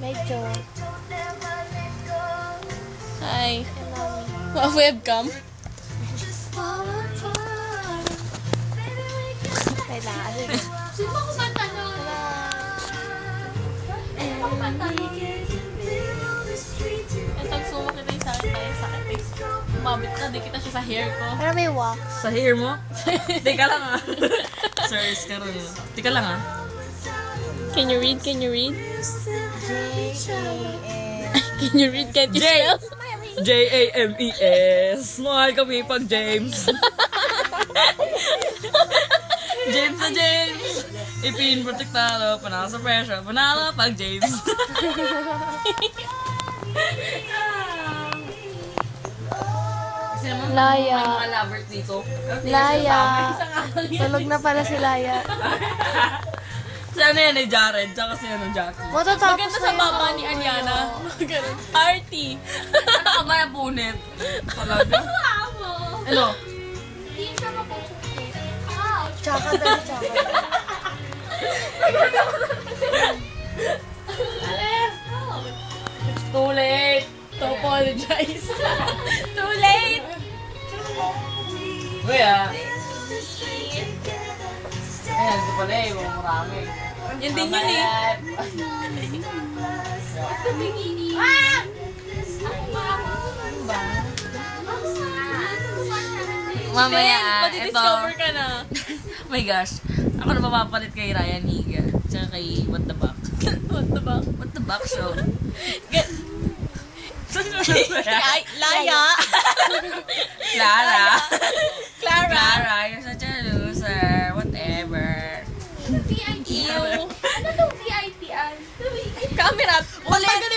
Medyo. Hi. Mami. Webcam. Kailangan. Sige. Sino ko kumanta nun? Sino ko kumanta nun? Pag sumakit na yung sakit tayo, sakit eh. Umabit na, di kita siya sa hair ko. Pero may wax. Sa hair mo? Teka lang ah. Sirs ka rin. Teka lang ah. Can you read? Can you read? J-A-N. Can you read? Can't you spell? James. Mahal kami pag James. James na James. Ipin protektado. Panalo sa pressure. Panalo pag James. Kasi naman Laya. may mga lovers dito. Laya. Tulog na pala si Laya. Si ano yan eh, Jared. Tsaka si ano, Jackie. Matatapos Maganda na sa yun baba ako ni ngayon. Ariana. Ganun. Party. Ano ka ba na punit? Talaga? Bravo! Ano? Hindi siya mapuputi. Ouch! Tsaka dali, tsaka dali. It's too late to apologize. Too late. Kuya. Ayan, di pala eh. Mga marami. Yan din yun eh. Ah! Mamaya, Then, ito. madi-discover ka na. My gosh. Ako na mapapalit kay Ryan Higa. Tsaka kay What the Buck. What the fuck? What the Buck show? Get... Ay, Laya. Clara. Clara. Clara, you're such a loser. Whatever. VIP. Ew. Ano tong VIP an? Camera. Matagal